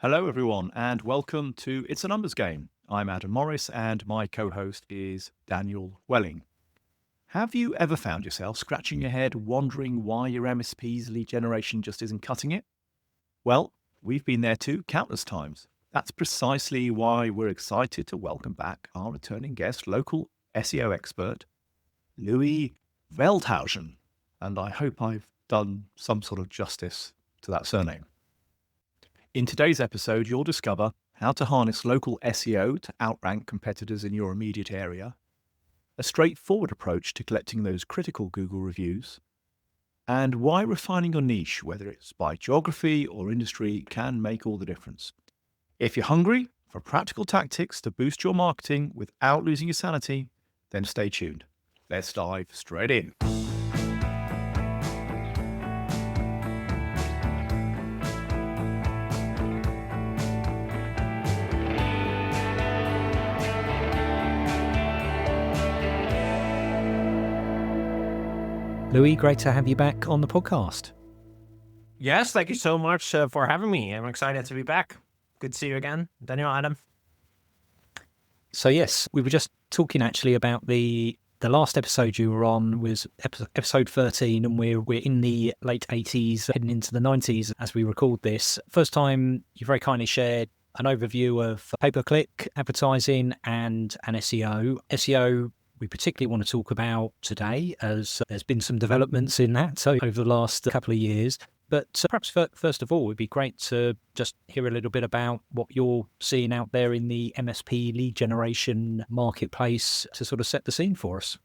Hello, everyone, and welcome to It's a Numbers Game. I'm Adam Morris, and my co-host is Daniel Welling. Have you ever found yourself scratching your head wondering why your MSP's lead generation just isn't cutting it? Well, we've been there too countless times. That's precisely why we're excited to welcome back our returning guest, local SEO expert, Louis Veldhuijzen. And I hope I've done some sort of justice to that surname. In today's episode, you'll discover how to harness local SEO to outrank competitors in your immediate area, a straightforward approach to collecting those critical Google reviews, and why refining your niche, whether it's by geography or industry, can make all the difference. If you're hungry for practical tactics to boost your marketing without losing your sanity, then stay tuned. Let's dive straight in. Louis, great to have you back on the podcast. Yes, thank you so much for having me. I'm excited to be back. Good to see you again, Daniel, Adam. So yes, we were just talking actually about the last episode you were on was episode 13, and we're in the late 80s, heading into the 90s as we record this. First time you very kindly shared an overview of pay-per-click advertising and SEO. SEO we particularly want to talk about today, as there's been some developments in that over the last couple of years. But perhaps first of all, it would be great to just hear a little bit about what you're seeing out there in the MSP lead generation marketplace to sort of set the scene for us.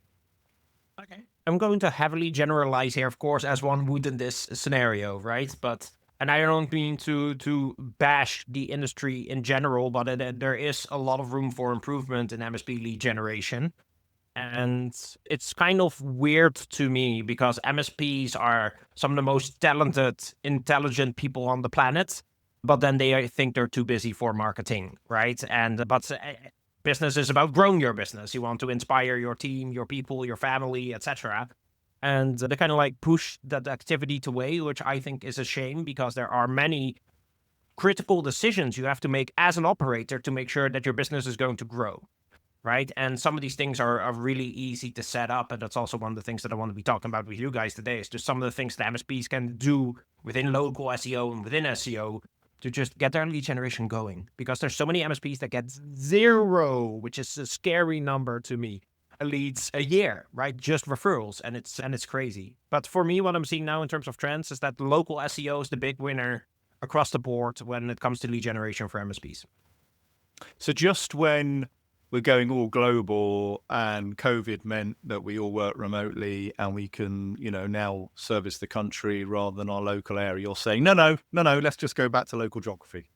Okay. I'm going to heavily generalize here, of course, as one would in this scenario, right? And I don't mean to bash the industry in general, but there is a lot of room for improvement in MSP lead generation. And it's kind of weird to me because MSPs are some of the most talented, intelligent people on the planet, but then they think they're too busy for marketing, right? But business is about growing your business. You want to inspire your team, your people, your family, etc. And they kind of like push that activity away, which I think is a shame because there are many critical decisions you have to make as an operator to make sure that your business is going to grow. Right. And some of these things are really easy to set up. And that's also one of the things that I want to be talking about with you guys today is just some of the things that MSPs can do within local SEO and within SEO to just get their lead generation going. Because there's so many MSPs that get 0, which is a scary number to me, leads a year, right? Just referrals. And it's crazy. But for me, what I'm seeing now in terms of trends is that local SEO is the big winner across the board when it comes to lead generation for MSPs. So just when we're going all global and COVID meant that we all work remotely and we can, now service the country rather than our local area, you're saying, no, let's just go back to local geography.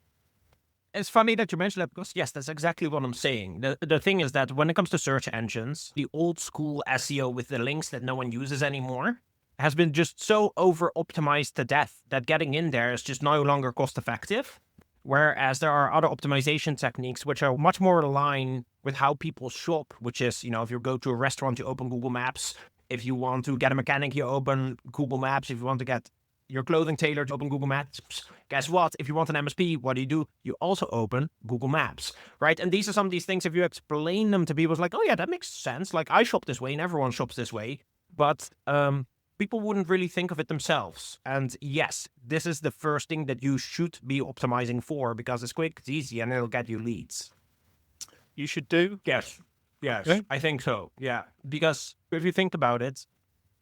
It's funny that you mentioned that because, yes, that's exactly what I'm saying. The thing is that when it comes to search engines, the old school SEO with the links that no one uses anymore has been just so over-optimized to death that getting in there is just no longer cost-effective. Whereas there are other optimization techniques which are much more aligned with how people shop, which is, if you go to a restaurant, you open Google Maps. If you want to get a mechanic, you open Google Maps. If you want to get your clothing tailored, you open Google Maps. Guess what? If you want an MSP, what do? You also open Google Maps, right? And these are some of these things, if you explain them to people, it's like, oh yeah, that makes sense. Like I shop this way and everyone shops this way. But people wouldn't really think of it themselves. And yes, this is the first thing that you should be optimizing for because it's quick, it's easy, and it'll get you leads. You should do? Yes, Okay. I think so, yeah. Because if you think about it,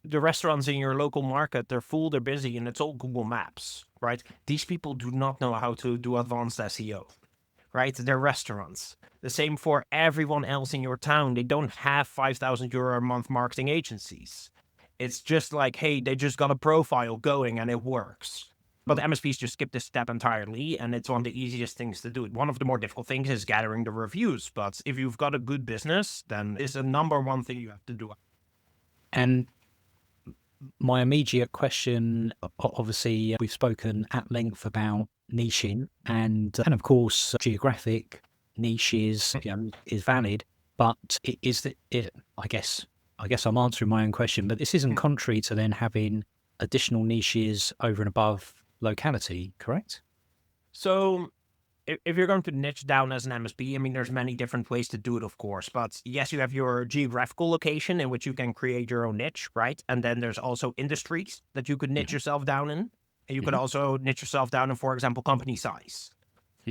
the restaurants in your local market, they're full, they're busy, and it's all Google Maps, right? These people do not know how to do advanced SEO, right? They're restaurants. The same for everyone else in your town. They don't have €5,000 a month marketing agencies. It's just like, hey, they just got a profile going and it works. But the MSPs just skip this step entirely, and it's one of the easiest things to do. One of the more difficult things is gathering the reviews. But if you've got a good business, then it's the number one thing you have to do. And my immediate question, obviously, we've spoken at length about niching, and of course, geographic niche is valid. But I guess I'm answering my own question, but this isn't contrary to then having additional niches over and above locality, correct? So if you're going to niche down as an MSP, I mean, there's many different ways to do it, of course. But yes, you have your geographical location in which you can create your own niche, right? And then there's also industries that you could niche yourself down in. And you could also niche yourself down in, for example, company size,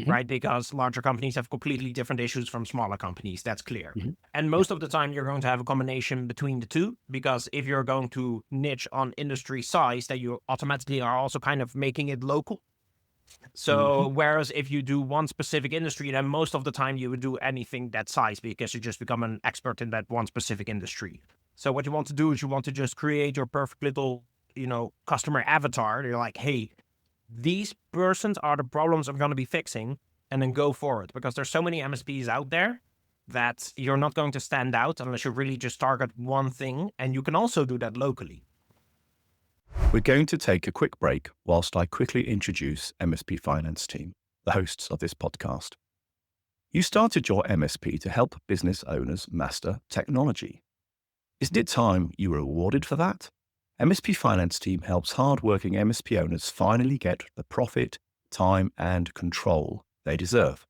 right? Because larger companies have completely different issues from smaller companies. That's clear. And most of the time, you're going to have a combination between the two, because if you're going to niche on industry size, then you automatically are also kind of making it local. So whereas if you do one specific industry, then most of the time you would do anything that size, because you just become an expert in that one specific industry. So what you want to do is you want to just create your perfect little, customer avatar. You're like, hey, these persons are the problems I'm going to be fixing, and then go for it. Because there's so many MSPs out there that you're not going to stand out unless you really just target one thing. And you can also do that locally. We're going to take a quick break whilst I quickly introduce MSP Finance Team, the hosts of this podcast. You started your MSP to help business owners master technology. Isn't it time you were rewarded for that? MSP Finance Team helps hard-working MSP owners finally get the profit, time, and control they deserve.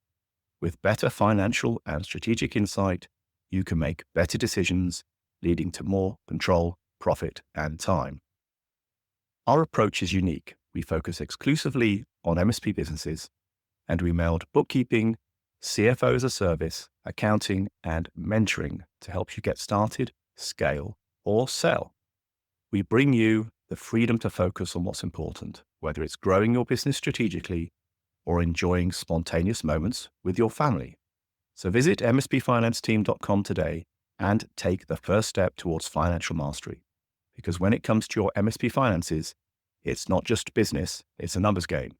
With better financial and strategic insight, you can make better decisions, leading to more control, profit, and time. Our approach is unique. We focus exclusively on MSP businesses, and we meld bookkeeping, CFO as a service, accounting, and mentoring to help you get started, scale, or sell. We bring you the freedom to focus on what's important, whether it's growing your business strategically or enjoying spontaneous moments with your family. So visit mspfinanceteam.com today and take the first step towards financial mastery. Because when it comes to your MSP finances, it's not just business, it's a numbers game.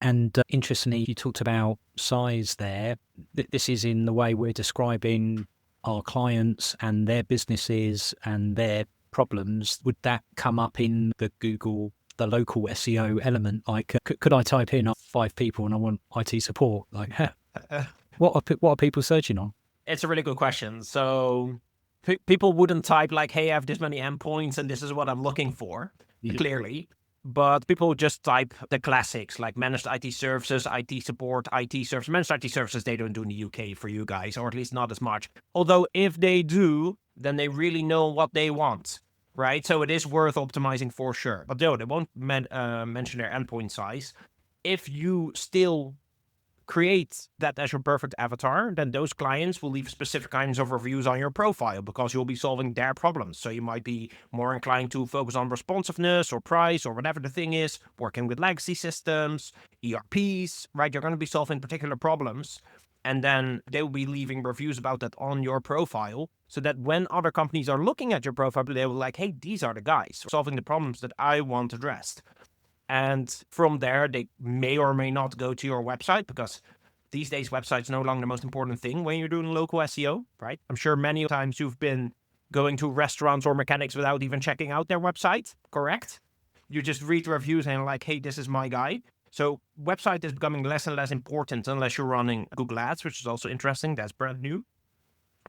And interestingly, you talked about size there. This is in the way we're describing our clients and their businesses and their problems. Would that come up in the Google, the local SEO element? Like, could I type in 5 people and I want IT support? Like, what are people searching on? It's a really good question. So people wouldn't type like, hey, I have this many endpoints and this is what I'm looking for, clearly. But people would just type the classics like managed IT services, IT support, IT service. Managed IT services, they don't do in the UK for you guys, or at least not as much. Although if they do, then they really know what they want, right? So it is worth optimizing for sure. But no, they won't mention their endpoint size. If you still create that as your perfect avatar, then those clients will leave specific kinds of reviews on your profile because you'll be solving their problems. So you might be more inclined to focus on responsiveness or price or whatever the thing is, working with legacy systems, ERPs, right? You're going to be solving particular problems. And then they will be leaving reviews about that on your profile so that when other companies are looking at your profile, they will like, hey, these are the guys solving the problems that I want addressed. And from there, they may or may not go to your website because these days, website's no longer the most important thing when you're doing local SEO, right? I'm sure many times you've been going to restaurants or mechanics without even checking out their website, correct? You just read reviews and like, hey, this is my guy. So website is becoming less and less important unless you're running Google Ads, which is also interesting. That's brand new.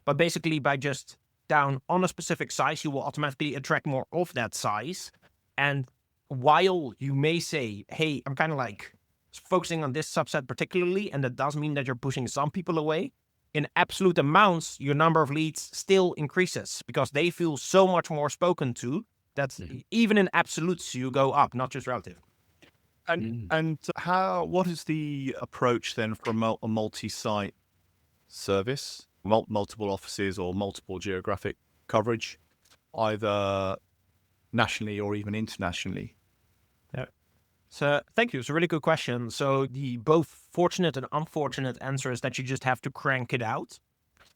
But basically, by just down on a specific size, you will automatically attract more of that size. And while you may say, hey, I'm kind of like focusing on this subset particularly, and that does mean that you're pushing some people away, in absolute amounts, your number of leads still increases because they feel so much more spoken to that even in absolutes, you go up, not just relative. And what is the approach then for a multi-site service, multiple offices or multiple geographic coverage, either nationally or even internationally? Yeah. So thank you. It's a really good question. So the both fortunate and unfortunate answer is that you just have to crank it out.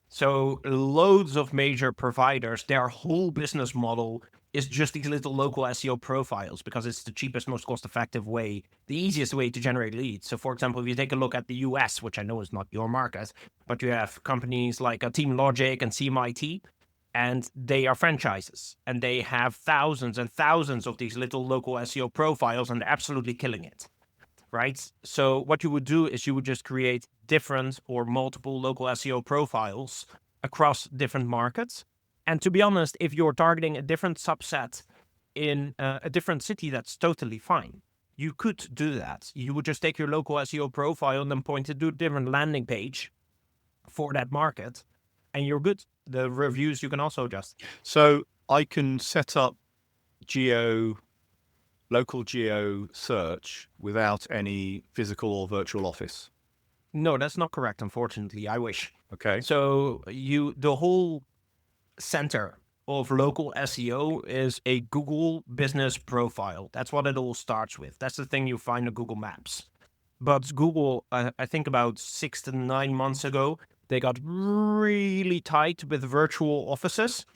So loads of major providers, their whole business model is just these little local SEO profiles because it's the cheapest, most cost-effective way, the easiest way to generate leads. So for example, if you take a look at the US, which I know is not your market, but you have companies like Team Logic and CMIT, and they are franchises, and they have thousands and thousands of these little local SEO profiles, and they're absolutely killing it, right? So what you would do is you would just create different or multiple local SEO profiles across different markets. And to be honest, if you're targeting a different subset in a different city, that's totally fine. you could do that. You would just take your local SEO profile and then point it to a different landing page for that market, and you're good. The reviews you can also adjust. So I can set up local geo search without any physical or virtual office. No, that's not correct, unfortunately. I wish. Okay. So the whole center of local SEO is a Google business profile. That's what it all starts with. That's the thing you find on Google Maps. But Google, I think about 6 to 9 months ago, they got really tight with virtual offices.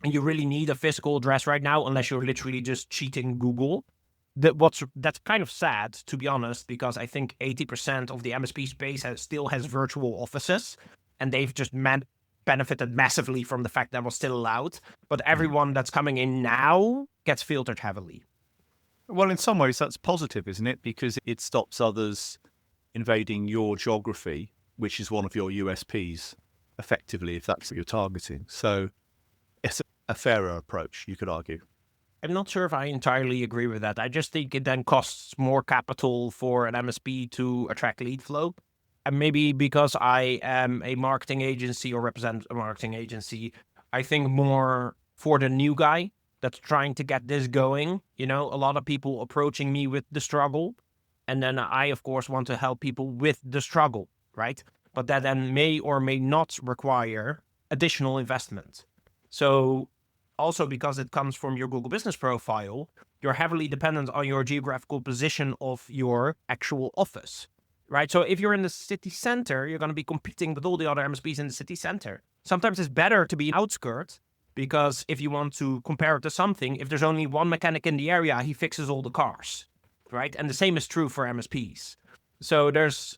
And you really need a physical address right now, unless you're literally just cheating Google. That's kind of sad, to be honest, because I think 80% of the MSP space still has virtual offices, and they've just benefited massively from the fact that was still allowed. But everyone that's coming in now gets filtered heavily. Well, in some ways, that's positive, isn't it? Because it stops others invading your geography, which is one of your USPs, effectively, if that's what you're targeting. So it's a fairer approach, you could argue. I'm not sure if I entirely agree with that. I just think it then costs more capital for an MSP to attract lead flow. And maybe because I am a marketing agency or represent a marketing agency, I think more for the new guy that's trying to get this going. A lot of people approaching me with the struggle. And then I, of course, want to help people with the struggle, right? But that then may or may not require additional investment. So also because it comes from your Google business profile, you're heavily dependent on your geographical position of your actual office, right? So if you're in the city center, you're going to be competing with all the other MSPs in the city center. Sometimes it's better to be outskirts, because if you want to compare it to something, if there's only one mechanic in the area, he fixes all the cars, right? And the same is true for MSPs. So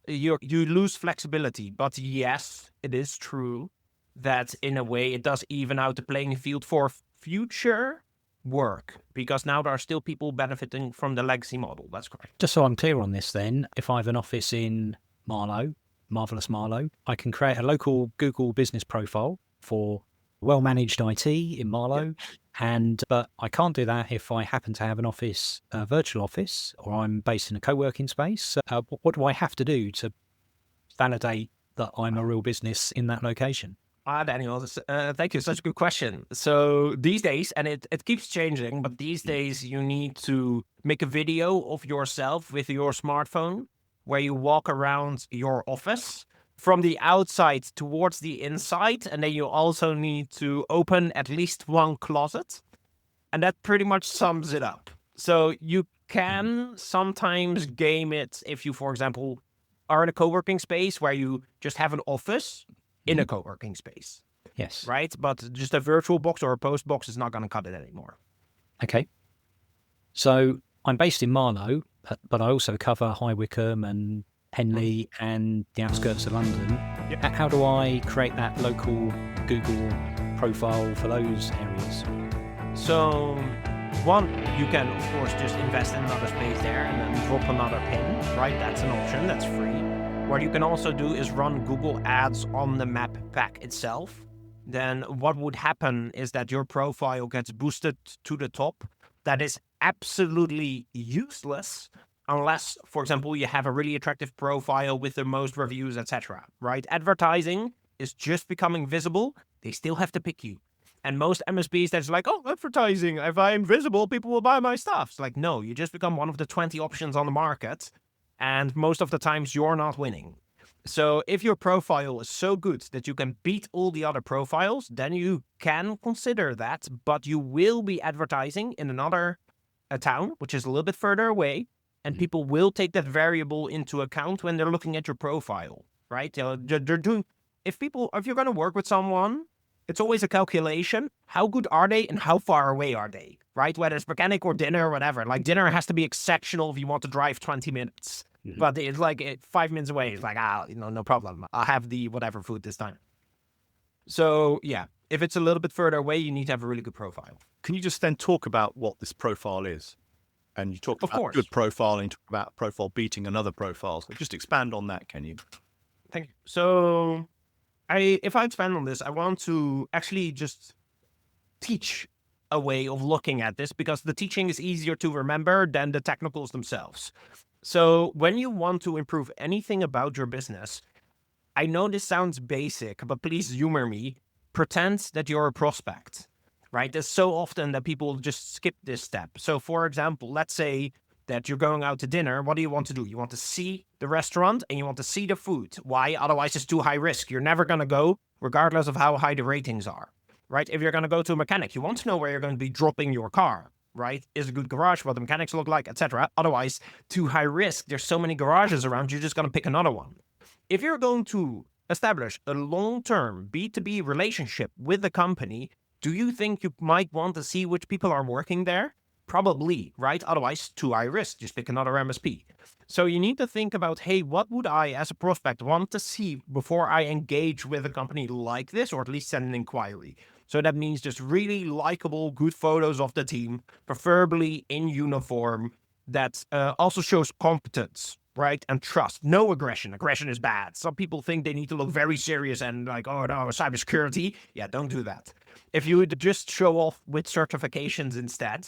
you lose flexibility. But yes, it is true that in a way it does even out the playing field for future work, because now there are still people benefiting from the legacy model. That's correct. Just so I'm clear on this then, if I have an office in Marlow, marvelous Marlow, I can create a local Google business profile for well-managed IT in Marlow. But I can't do that if I happen to have an office, a virtual office, or I'm based in a co-working space. What do I have to do to validate that I'm a real business in that location? Daniel, thank you. Such a good question. So these days, and it keeps changing, but these days you need to make a video of yourself with your smartphone where you walk around your office from the outside towards the inside. And then you also need to open at least one closet. And that pretty much sums it up. So you can sometimes game it if you, for example, are in a co-working space where you just have an office in a co-working space. Yes. Right? But just a virtual box or a post box is not going to cut it anymore. Okay. So I'm based in Marlow, but I also cover High Wycombe and Henley and the outskirts of London. Yep. How do I create that local Google profile for those areas? So one, you can, of course, just invest in another space there and then drop another pin, right? That's an option. That's free. What you can also do is run Google Ads on the map pack itself. Then what would happen is that your profile gets boosted to the top. That is absolutely useless unless, for example, you have a really attractive profile with the most reviews, etc. Right? Advertising is just becoming visible. They still have to pick you. And most MSPs, that's like, oh, advertising. If I'm visible, people will buy my stuff. It's like, no, you just become one of the 20 options on the market. And most of the times you're not winning. So if your profile is so good that you can beat all the other profiles, then you can consider that. But you will be advertising in another town, which is a little bit further away. And people will take that variable into account when they're looking at your profile, right? They're doing, if you're going to work with someone, it's always a calculation. How good are they and how far away are they, right? Whether it's mechanic or dinner or whatever. Like dinner has to be exceptional if you want to drive 20 minutes. Mm-hmm. But it's like 5 minutes away. It's like, no problem. I'll have the whatever food this time. So yeah, if it's a little bit further away, you need to have a really good profile. Can you just then talk about what this profile is? And you talk about good profile and you talk about profile beating another profile. So just expand on that, can you? Thank you. So if I expand on this, I want to actually just teach a way of looking at this because the teaching is easier to remember than the technicals themselves. So when you want to improve anything about your business, I know this sounds basic, but please humor me. Pretend that you're a prospect, right? There's so often that people just skip this step. So for example, let's say that you're going out to dinner. What do you want to do? You want to see the restaurant and you want to see the food. Why? Otherwise it's too high risk. You're never going to go regardless of how high the ratings are, right? If you're going to go to a mechanic, you want to know where you're going to be dropping your car, right? Is a good garage, what the mechanics look like, etc. Otherwise, too high risk. There's so many garages around, you're just going to pick another one. If you're going to establish a long-term B2B relationship with the company, do you think you might want to see which people are working there? Probably, right? Otherwise, too high risk. Just pick another MSP. So you need to think about, hey, what would I as a prospect want to see before I engage with a company like this, or at least send an inquiry? So that means just really likable, good photos of the team, preferably in uniform, that also shows competence, right? And trust. No aggression. Aggression is bad. Some people think they need to look very serious and like, oh no, cybersecurity. Yeah, don't do that. If you would just show off with certifications instead,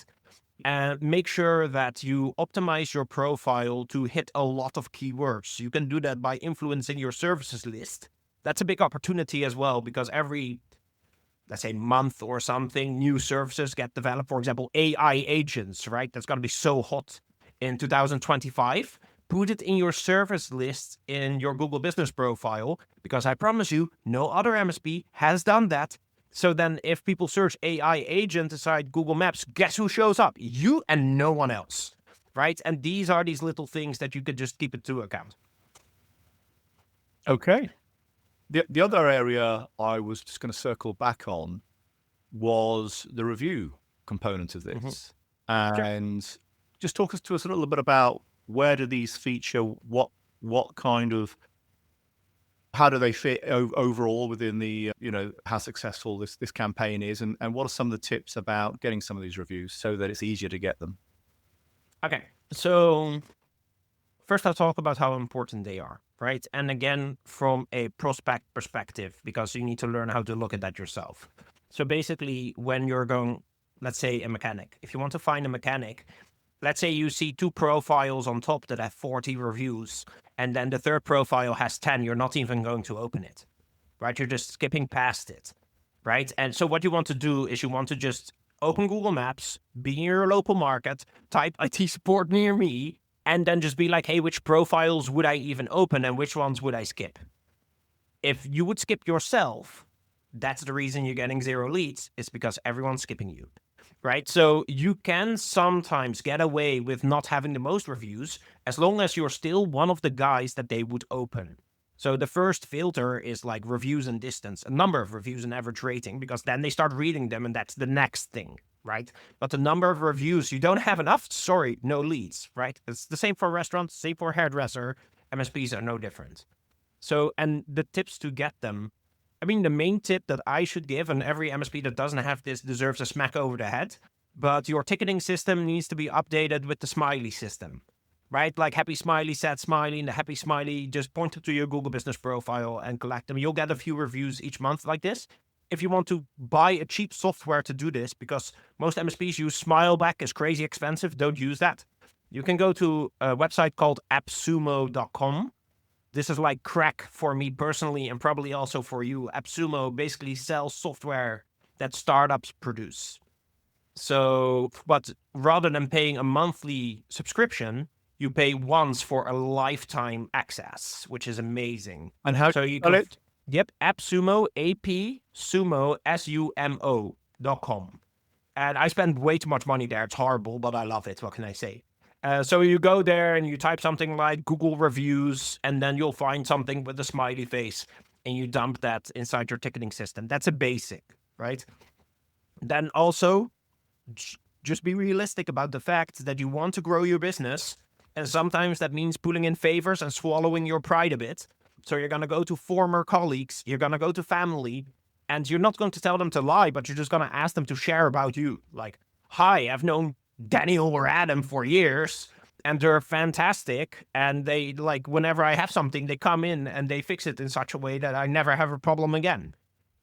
and make sure that you optimize your profile to hit a lot of keywords. You can do that by influencing your services list. That's a big opportunity as well, because every, let's say, month or something, new services get developed. For example, AI agents, right? That's going to be so hot in 2025. Put it in your service list in your Google Business profile, because I promise you, no other MSP has done that. So then if people search AI agent inside Google Maps, guess who shows up? You and no one else, right? And these are these little things that you could just keep into account. Okay. The other area I was just going to circle back on was the review component of this. And just talk to us a little bit about where do these feature, what kind of, how do they fit overall within the, how successful this campaign is, and what are some of the tips about getting some of these reviews so that it's easier to get them? Okay, so first I'll talk about how important they are, right? And again, from a prospect perspective, because you need to learn how to look at that yourself. So basically, when you're going, let's say a mechanic, if you want to find a mechanic, let's say you see 2 profiles on top that have 40 reviews, and then the third profile has 10, you're not even going to open it, right? You're just skipping past it, right? And so what you want to do is you want to just open Google Maps, be in your local market, type IT support near me, and then just be like, hey, which profiles would I even open and which ones would I skip? If you would skip yourself, that's the reason you're getting 0 leads, is because everyone's skipping you. Right? So you can sometimes get away with not having the most reviews as long as you're still one of the guys that they would open. So the first filter is like reviews and distance, a number of reviews and average rating, because then they start reading them and that's the next thing, right? But the number of reviews, you don't have enough, sorry, no leads, right? It's the same for restaurants, same for hairdresser, MSPs are no different. So, and the tips to get them, I mean, the main tip that I should give, and every MSP that doesn't have this deserves a smack over the head, but your ticketing system needs to be updated with the smiley system, right? Like happy smiley, sad smiley, and the happy smiley, just point it to your Google Business profile and collect them. You'll get a few reviews each month like this. If you want to buy a cheap software to do this, because most MSPs use Smileback, is crazy expensive, don't use that. You can go to a website called appsumo.com. This is like crack for me personally, and probably also for you. AppSumo basically sells software that startups produce. So, but rather than paying a monthly subscription, you pay once for a lifetime access, which is amazing. And how so you spell can, it? Yep, AppSumo, AppSumo, SUMO.com. And I spend way too much money there. It's horrible, but I love it. What can I say? So you go there and you type something like Google reviews, and then you'll find something with a smiley face, and you dump that inside your ticketing system. That's a basic, right? Then also, just be realistic about the fact that you want to grow your business, and sometimes that means pulling in favors and swallowing your pride a bit. So you're going to go to former colleagues, you're going to go to family, and you're not going to tell them to lie, but you're just going to ask them to share about you. Like, hi, I've known Daniel or Adam for years, and they're fantastic, and they, like, whenever I have something, they come in and they fix it in such a way that I never have a problem again.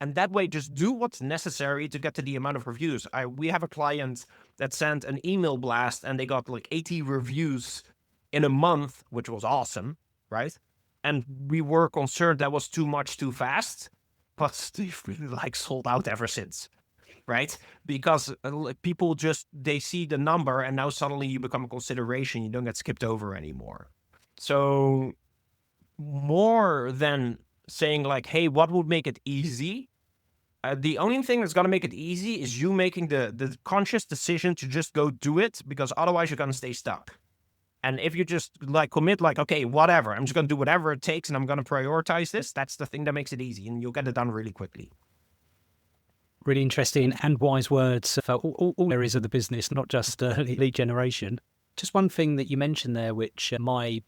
And that way, just do what's necessary to get to the amount of reviews. We have a client that sent an email blast and they got like 80 reviews in a month, which was awesome, right? And we were concerned that was too much too fast, but they've really like sold out ever since, right? Because people just, they see the number and now suddenly you become a consideration. You don't get skipped over anymore. So more than saying like, hey, what would make it easy? The only thing that's going to make it easy is you making the conscious decision to just go do it, because otherwise you're going to stay stuck. And if you just like commit like, okay, whatever, I'm just going to do whatever it takes and I'm going to prioritize this, that's the thing that makes it easy and you'll get it done really quickly. Really interesting and wise words for all areas of the business, not just lead generation. Just one thing that you mentioned there, which my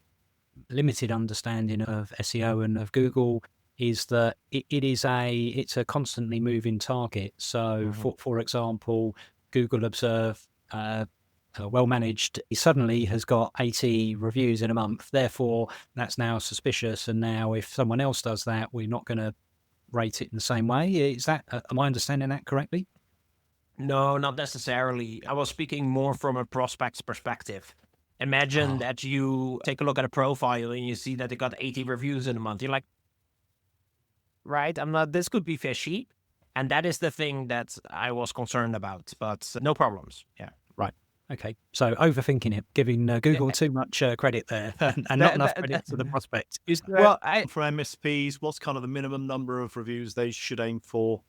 limited understanding of SEO and of Google is that it's a constantly moving target. So, for example, Google Observe, well managed, suddenly has got 80 reviews in a month. Therefore, that's now suspicious. And now, if someone else does that, we're not going to rate it in the same way. Is that? Am I understanding that correctly? No, not necessarily. I was speaking more from a prospect's perspective. Imagine that you take a look at a profile and you see that they got 80 reviews in a month. You're like, right, this could be fishy. And that is the thing that I was concerned about, but no problems. Yeah. Right. Okay. So overthinking it, giving Google too much credit there and not enough credit to the prospect. Is there, for MSPs, what's kind of the minimum number of reviews they should aim for?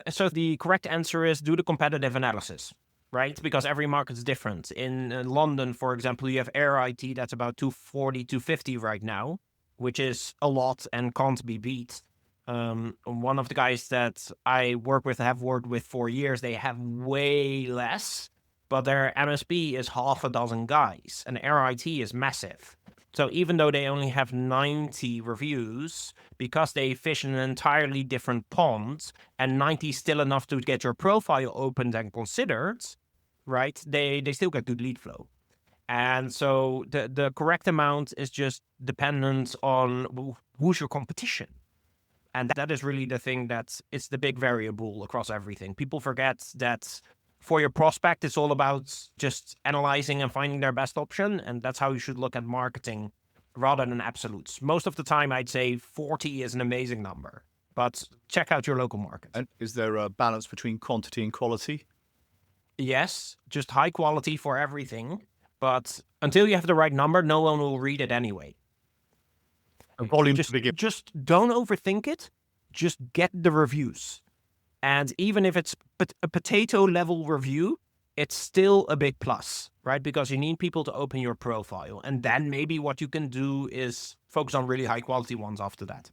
So the correct answer is do the competitive analysis. Right? Because every market is different. In London, for example, you have Air IT that's about 240, 250 right now, which is a lot and can't be beat. One of the guys that I have worked with for years, they have way less, but their MSP is half a dozen guys, and Air IT is massive. So even though they only have 90 reviews, because they fish in an entirely different pond, and 90 is still enough to get your profile opened and considered, right? They still get good lead flow. And so the correct amount is just dependent on who's your competition. And that is really the thing it's the big variable across everything. People forget that for your prospect, it's all about just analyzing and finding their best option. And that's how you should look at marketing rather than absolutes. Most of the time, I'd say 40 is an amazing number, but check out your local market. And is there a balance between quantity and quality? Yes, just high quality for everything. But until you have the right number, no one will read it anyway. Volume just don't overthink it. Just get the reviews. And even if it's a potato level review, it's still a big plus, right? Because you need people to open your profile. And then maybe what you can do is focus on really high quality ones after that.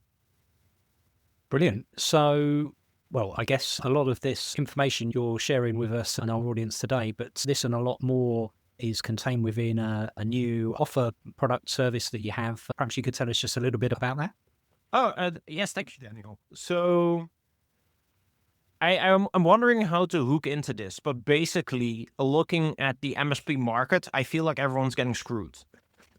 Brilliant. So, well, I guess a lot of this information you're sharing with us and our audience today, but this and a lot more is contained within a new offer, product, service that you have. Perhaps you could tell us just a little bit about that. Yes, thank you, Daniel. So I'm wondering how to hook into this, but basically looking at the MSP market, I feel like everyone's getting screwed,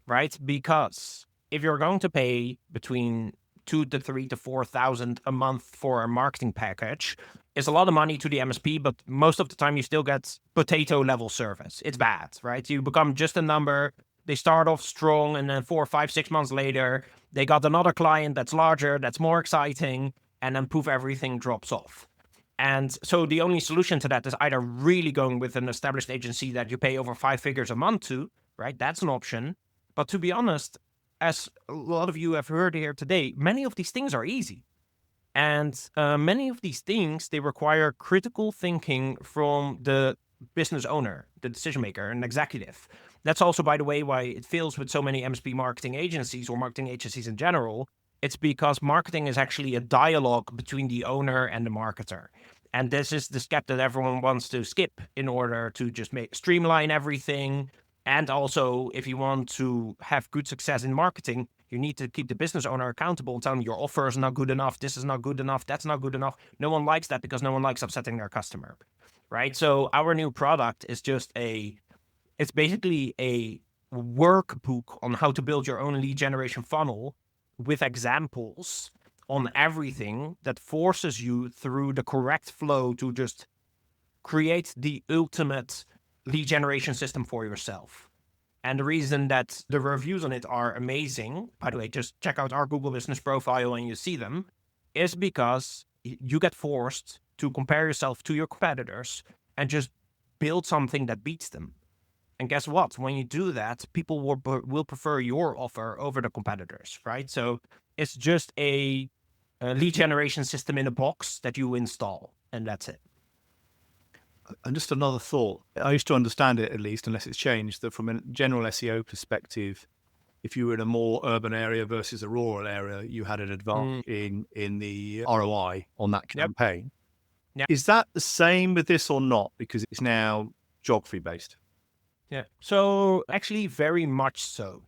right? Because if you're going to pay between 2,000 to 3,000 to 4,000 a month for a marketing package, it's a lot of money to the MSP, but most of the time you still get potato level service. It's bad, right? You become just a number. They start off strong, and then 4, 5, 6 months later, they got another client that's larger, that's more exciting, and then poof, everything drops off. And so the only solution to that is either really going with an established agency that you pay over 5 figures a month to, right? That's an option. But to be honest, as a lot of you have heard here today, many of these things are easy. And many of these things, they require critical thinking from the business owner, the decision maker, and executive. That's also, by the way, why it fails with so many MSP marketing agencies or marketing agencies in general. It's because marketing is actually a dialogue between the owner and the marketer. And this is the step that everyone wants to skip in order to just streamline everything. And also, if you want to have good success in marketing, you need to keep the business owner accountable and tell them your offer is not good enough, this is not good enough, that's not good enough. No one likes that because no one likes upsetting their customer, right? So our new product is it's basically a workbook on how to build your own lead generation funnel with examples on everything that forces you through the correct flow to just create the ultimate lead generation system for yourself. And the reason that the reviews on it are amazing, by the way, just check out our Google Business Profile and you see them, is because you get forced to compare yourself to your competitors and just build something that beats them. And guess what? When you do that, people will prefer your offer over the competitors, right? So it's just a lead generation system in a box that you install, and that's it. And just another thought, I used to understand it, at least, unless it's changed, that from a general SEO perspective, if you were in a more urban area versus a rural area, you had an advantage in the ROI on that campaign. Yep. Is that the same with this or not? Because it's now geography based. Yeah. So actually very much so,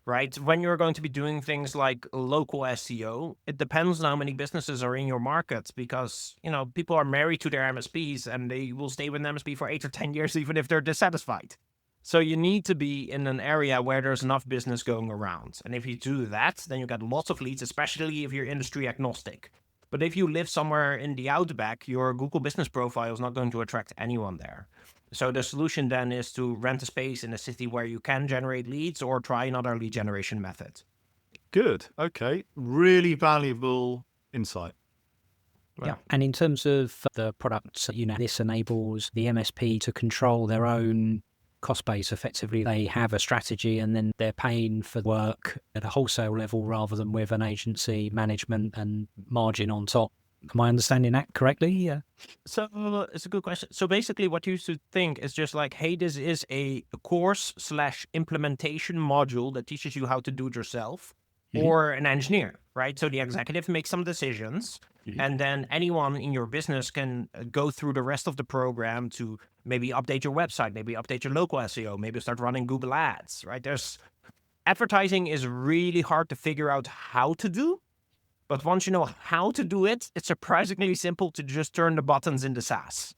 right? When you're going to be doing things like local SEO, it depends on how many businesses are in your market because, people are married to their MSPs and they will stay with an MSP for 8 or 10 years, even if they're dissatisfied. So you need to be in an area where there's enough business going around. And if you do that, then you get lots of leads, especially if you're industry agnostic. But if you live somewhere in the outback, your Google Business Profile is not going to attract anyone there. So the solution then is to rent a space in a city where you can generate leads or try another lead generation method. Good. Okay. Really valuable insight. Wow. Yeah. And in terms of the products, this enables the MSP to control their own cost base. Effectively, they have a strategy and then they're paying for work at a wholesale level rather than with an agency management and margin on top. Am I understanding that correctly? Yeah. So it's a good question. So basically what you should think is just like, hey, this is a course/implementation module that teaches you how to do it yourself or an engineer, right? So the executive makes some decisions and then anyone in your business can go through the rest of the program to maybe update your website, maybe update your local SEO, maybe start running Google Ads, right? Advertising is really hard to figure out how to do. But once you know how to do it, it's surprisingly simple to just turn the buttons in the SaaS,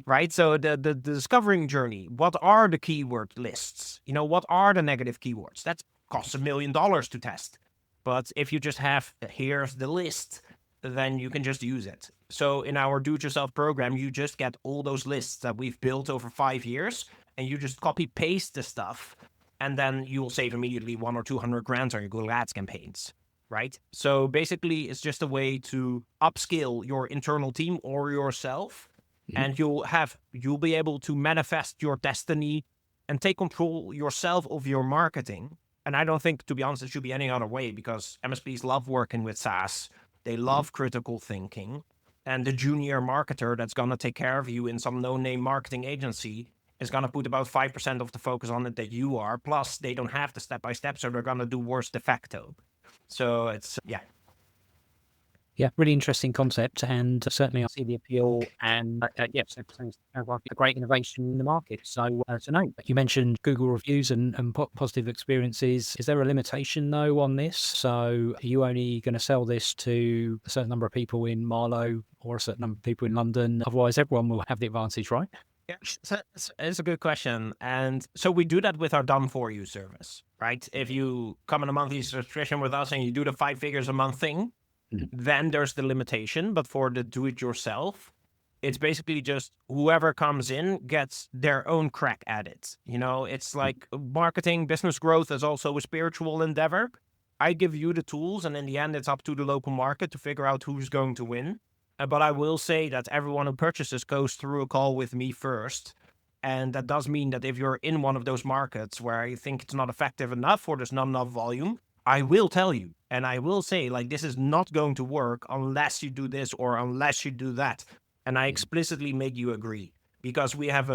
right? So the discovering journey, what are the keyword lists? What are the negative keywords? That costs $1 million to test. But if you just have, here's the list, then you can just use it. So in our do-it-yourself program, you just get all those lists that we've built over 5 years, and you just copy paste the stuff, and then you will save immediately 100 or 200 grand on your Google Ads campaigns. Right? So basically, it's just a way to upskill your internal team or yourself, and you'll be able to manifest your destiny and take control yourself of your marketing. And I don't think, to be honest, it should be any other way because MSPs love working with SaaS. They love critical thinking. And the junior marketer that's going to take care of you in some no-name marketing agency is going to put about 5% of the focus on it that you are. Plus, they don't have the step-by-step, so they're going to do worse de facto. So it's, Yeah, really interesting concept, and certainly I see the appeal. And so it sounds like a great innovation in the market. So to know, you mentioned Google reviews and positive experiences. Is there a limitation though on this? So are you only going to sell this to a certain number of people in Marlow or a certain number of people in London? Otherwise, everyone will have the advantage, right? Yeah, so it's a good question. And so we do that with our done for you service, right? If you come on a monthly subscription with us and you do the 5 figures a month thing, then there's the limitation. But for the do it yourself, it's basically just whoever comes in gets their own crack at it. It's like marketing, business growth is also a spiritual endeavor. I give you the tools, and in the end, it's up to the local market to figure out who's going to win. But I will say that everyone who purchases goes through a call with me first. And that does mean that if you're in one of those markets where I think it's not effective enough or there's not enough volume, I will tell you. And I will say, this is not going to work unless you do this or unless you do that. And I explicitly make you agree because we have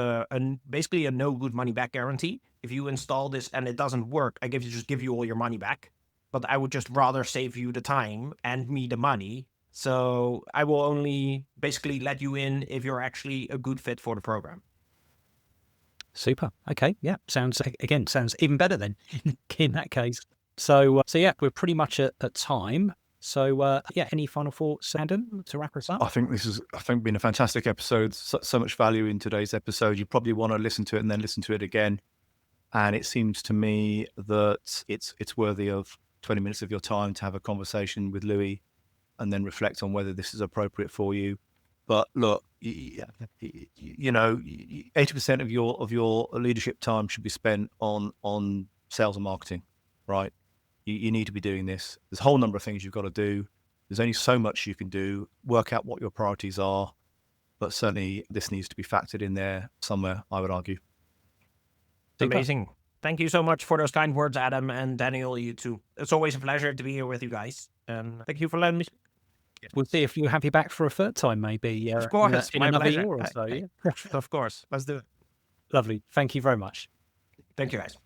basically a no good money back guarantee. If you install this and it doesn't work, I just give you all your money back. But I would just rather save you the time and me the money. So I will only basically let you in if you're actually a good fit for the program. Super. Okay. Yeah. Sounds even better then in that case. So yeah, we're pretty much at time. So any final thoughts, Adam, to wrap us up? I think this has been a fantastic episode. So much value in today's episode. You probably want to listen to it and then listen to it again. And it seems to me that it's worthy of 20 minutes of your time to have a conversation with Louis and then reflect on whether this is appropriate for you. But look, 80% of your leadership time should be spent on sales and marketing, right? You need to be doing this. There's a whole number of things you've got to do. There's only so much you can do. Work out what your priorities are, but certainly this needs to be factored in there somewhere, I would argue. Amazing. Thank you so much for those kind words, Adam and Daniel, you too. It's always a pleasure to be here with you guys. And thank you for letting me. We'll see if you'll have you back for a third time, maybe. Of course, in my another pleasure. year or so. Yeah. Of course. Let's do it. Lovely. Thank you very much. Thank you, guys.